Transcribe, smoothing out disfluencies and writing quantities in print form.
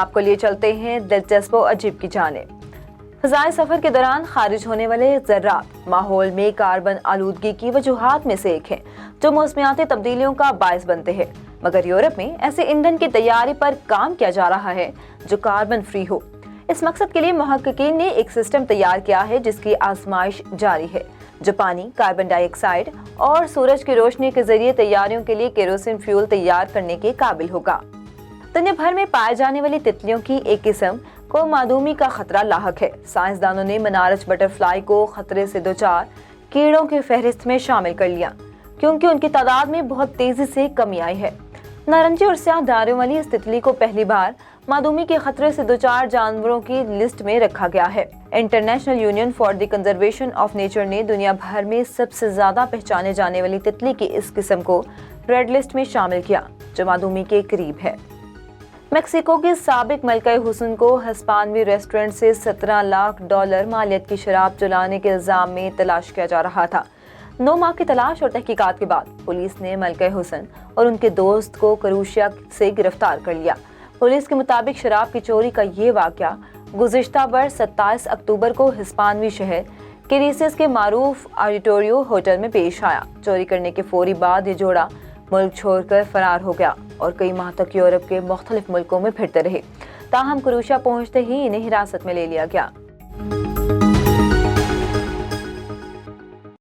آپ کو لیے چلتے ہیں دلچسپ و عجیب کی جانب۔ فضائی سفر کے دوران خارج ہونے والے ذرات ماحول میں کاربن آلودگی کی وجوہات میں سے ایک ہیں جو موسمیاتی تبدیلیوں کا باعث بنتے ہیں، مگر یورپ میں ایسے ایندھن کی تیاری پر کام کیا جا رہا ہے جو کاربن فری ہو۔ اس مقصد کے لیے محققین نے ایک سسٹم تیار کیا ہے جس کی آزمائش جاری ہے، جو پانی، کاربن ڈائی آکسائیڈ اور سورج کی روشنی کے ذریعے تیاریوں کے لیے کیروسین فیول تیار کرنے کے قابل ہوگا۔ دنیا بھر میں پائے جانے والی تتلیوں کی ایک قسم کو معدومی کا خطرہ لاحق ہے۔ سائنسدانوں نے منارچ بٹر فلائی کو خطرے سے دوچار کیڑوں کی فہرست میں شامل کر لیا کیونکہ ان کی تعداد میں بہت تیزی سے کمی آئی ہے۔ نارنجی اور سیاہ دھاریوں والی اس تتلی کو پہلی بار معدومی کے خطرے سے دوچار جانوروں کی لسٹ میں رکھا گیا ہے۔ International union for the conservation of nature نے دنیا بھر میں سب سے زیادہ پہچانے جانے والی تتلی کی اس قسم کو ریڈ لسٹ میں شامل کیا جو معدومی کے قریب ہے۔ میکسیکو کی سابق ملکہ حسن کو ہسپانوی ریسٹورنٹ سے $17 لاکھ مالیت کی شراب چلانے کے الزام میں تلاش کیا جا رہا تھا۔ 9 ماہ کی تلاش اور تحقیقات کے بعد پولیس نے ملکہ حسن اور ان کے دوست کو کروشیا سے گرفتار کر لیا۔ پولیس کے مطابق شراب کی چوری کا یہ واقعہ گزشتہ برس 27 اکتوبر کو ہسپانوی شہر کیریسیس کے معروف آڈیٹوریو ہوٹل میں پیش آیا۔ چوری کرنے کے فوری بعد یہ جوڑا ملک چھوڑ کر فرار ہو گیا اور کئی ماہ تک یورپ کے مختلف ملکوں میں پھرتے رہے، تاہم کروشیا پہنچتے ہی انہیں حراست میں لے لیا گیا۔